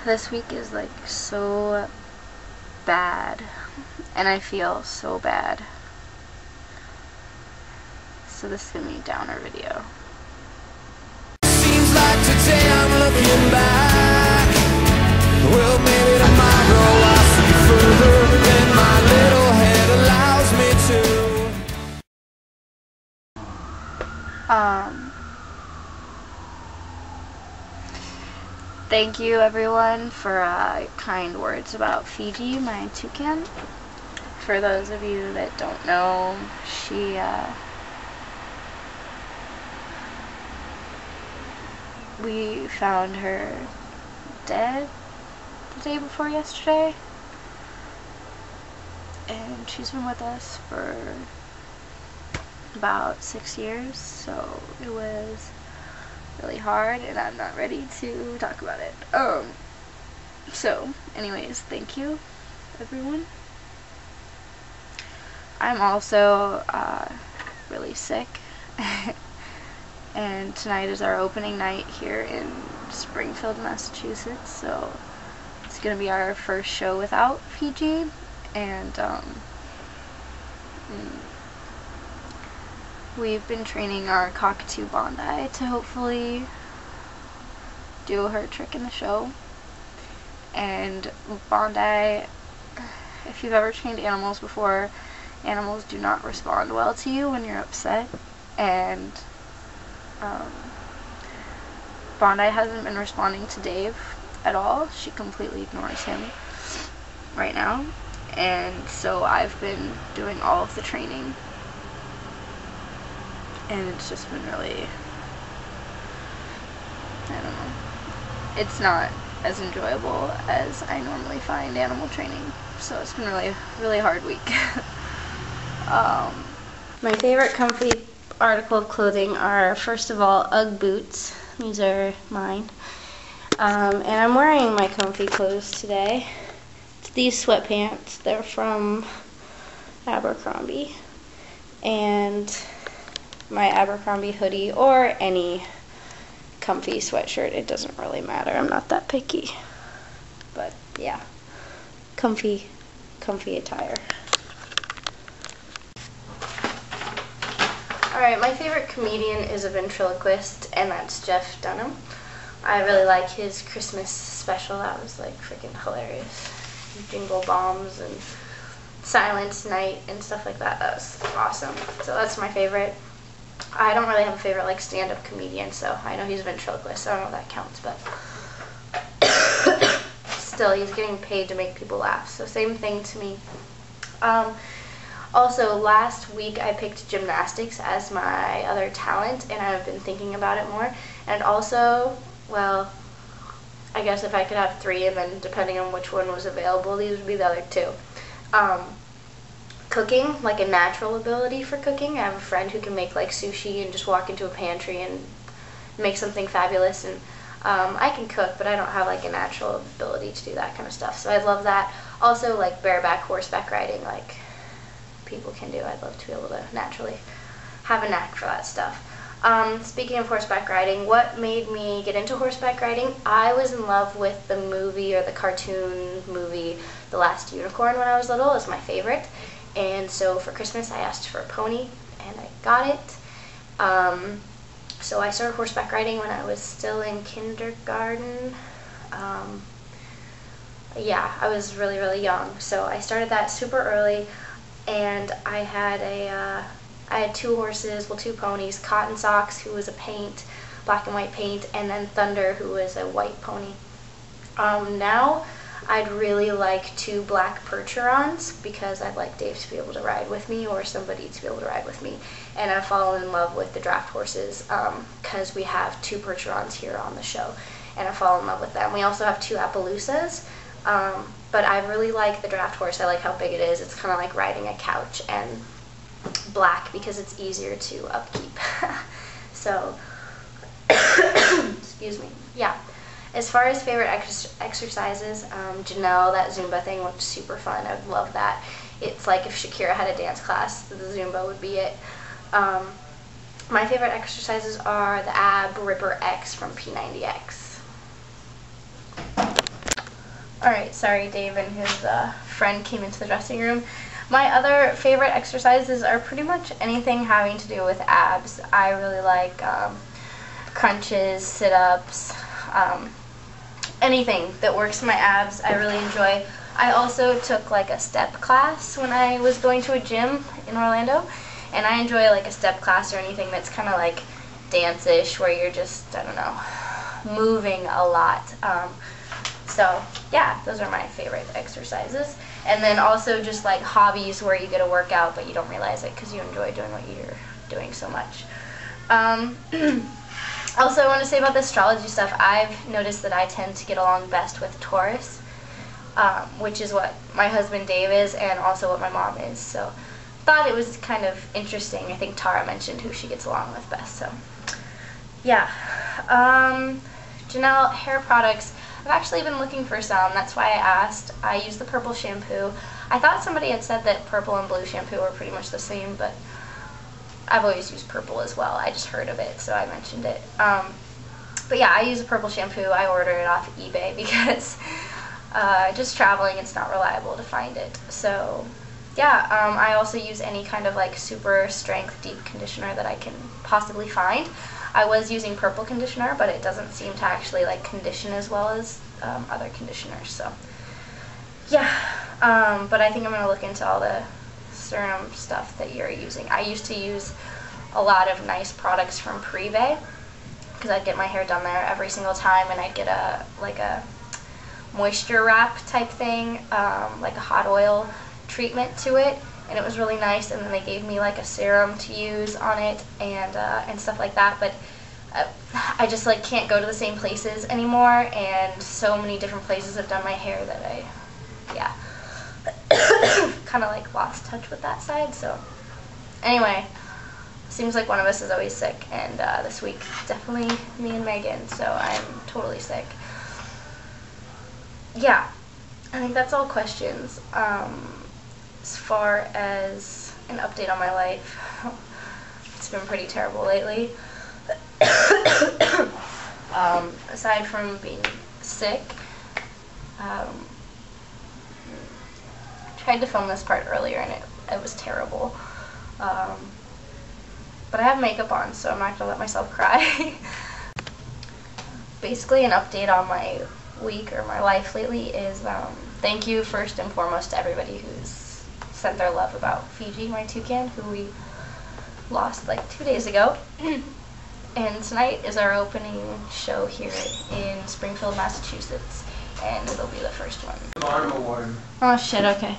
This week is like so bad, and I feel so bad. So this is gonna be a downer video. Seems like today I'm looking back. Well, maybe tomorrow I'll see further than my little head allows me to. Thank you everyone for kind words about Fiji, my toucan. For those of you that don't know, she we found her dead the day before yesterday, and she's been with us for about 6 years, so it was really hard and I'm not ready to talk about it. So anyways, thank you everyone. I'm also really sick and tonight is our opening night here in Springfield, Massachusetts, so it's gonna be our first show without Fiji, and we've been training our cockatoo Bondi to hopefully do her trick in the show. And Bondi, if you've ever trained animals before, animals do not respond well to you when you're upset, and Bondi hasn't been responding to Dave at all. She completely ignores him right now, and so I've been doing all of the training, and it's just been really, I don't know, it's not as enjoyable as I normally find animal training, so it's been really hard week. My favorite comfy article of clothing are, first of all, UGG boots. These are mine, and I'm wearing my comfy clothes today. It's these sweatpants. They're from Abercrombie, and my Abercrombie hoodie, or any comfy sweatshirt. It doesn't really matter. I'm not that picky. But yeah, comfy attire. Alright, my favorite comedian is a ventriloquist, and that's Jeff Dunham. I really like his Christmas special. That was like freaking hilarious. Jingle bombs and Silent Night and stuff like that. That was awesome. So that's my favorite. I don't really have a favorite like stand-up comedian, so I know he's a ventriloquist, so I don't know if that counts, but still, he's getting paid to make people laugh, so same thing to me. Also, last week I picked gymnastics as my other talent, and I've been thinking about it more, and also, well, I guess if I could have 3, and then depending on which one was available, these would be the other 2. Cooking, like a natural ability for cooking. I have a friend who can make like sushi and just walk into a pantry and make something fabulous, and I can cook, but I don't have like a natural ability to do that kind of stuff, so I'd love that. Also, like bareback horseback riding, like people can do. I'd love to be able to naturally have a knack for that stuff. Speaking of horseback riding, what made me get into horseback riding? I was in love with the movie, or the cartoon movie, The Last Unicorn, when I was little. It was my favorite. And so for Christmas I asked for a pony, and I got it. So I started horseback riding when I was still in kindergarten. Yeah, I was really young. So I started that super early, and I had 2 horses, well, 2 ponies, Cotton Socks, who was a paint, black and white paint, and then Thunder, who was a white pony. Now I'd really like 2 black Percherons, because I'd like Dave to be able to ride with me, or somebody to be able to ride with me. And I've fallen in love with the draft horses, because we have 2 Percherons here on the show, and I've fallen in love with them. We also have 2 Appaloosas, but I really like the draft horse. I like how big it is. It's kind of like riding a couch, and black because it's easier to upkeep. So, excuse me. Yeah. As far as favorite exercises, Janelle, that Zumba thing looked super fun. I would love that. It's like if Shakira had a dance class, the Zumba would be it. my favorite exercises are the Ab Ripper X from P90X. Alright, sorry, Dave and his friend came into the dressing room. My other favorite exercises are pretty much anything having to do with abs. I really like crunches, sit-ups, anything that works my abs I really enjoy. I also took like a step class when I was going to a gym in Orlando, and I enjoy like a step class or anything that's kind of like dance-ish where you're just, I don't know, moving a lot. So yeah, those are my favorite exercises. And then also just like hobbies where you get a workout but you don't realize it because you enjoy doing what you're doing so much. Also, I want to say about the astrology stuff, I've noticed that I tend to get along best with Taurus, which is what my husband Dave is and also what my mom is. So thought it was kind of interesting. I think Tara mentioned who she gets along with best. So yeah. Janelle, hair products. I've actually been looking for some. That's why I asked. I use the purple shampoo. I thought somebody had said that purple and blue shampoo are pretty much the same, but I've always used purple as well. I just heard of it, so I mentioned it. But yeah, I use a purple shampoo. I order it off eBay because just traveling, it's not reliable to find it. So yeah, I also use any kind of like super strength deep conditioner that I can possibly find. I was using purple conditioner, but it doesn't seem to actually like condition as well as other conditioners. So yeah, but I think I'm gonna look into all the serum stuff that you're using. I used to use a lot of nice products from Privé because I'd get my hair done there every single time, and I'd get a moisture wrap type thing, like a hot oil treatment to it, and it was really nice. And then they gave me like a serum to use on it and stuff like that. But I just like can't go to the same places anymore, and so many different places have done my hair that yeah, kind of like lost touch with that side. So anyway, seems like one of us is always sick, and this week definitely me and Megan, so I'm totally sick. Yeah, I think that's all questions. As far as an update on my life, it's been pretty terrible lately. Aside from being sick, tried to film this part earlier and it was terrible. But I have makeup on, so I'm not going to let myself cry. Basically, an update on my week or my life lately is thank you first and foremost to everybody who's sent their love about Fiji, my toucan, who we lost like 2 days ago. And tonight is our opening show here in Springfield, Massachusetts, and it'll be the first one. Oh shit, okay.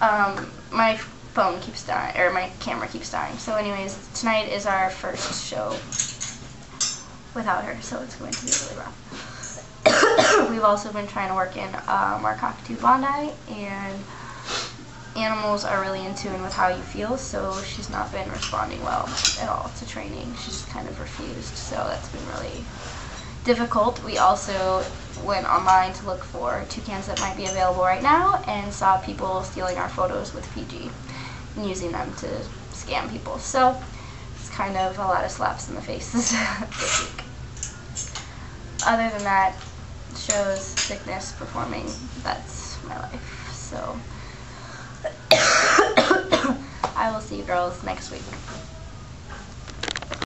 My phone keeps dying, or my camera keeps dying. So anyways, tonight is our first show without her, so it's going to be really rough. We've also been trying to work in our Cockatoo Bondi, and animals are really in tune with how you feel, so she's not been responding well at all to training. She's kind of refused, so that's been really difficult. We also went online to look for toucans that might be available right now and saw people stealing our photos with Fiji and using them to scam people. So it's kind of a lot of slaps in the faces this week. Other than that, shows, sickness, performing, that's my life. So I will see you girls next week.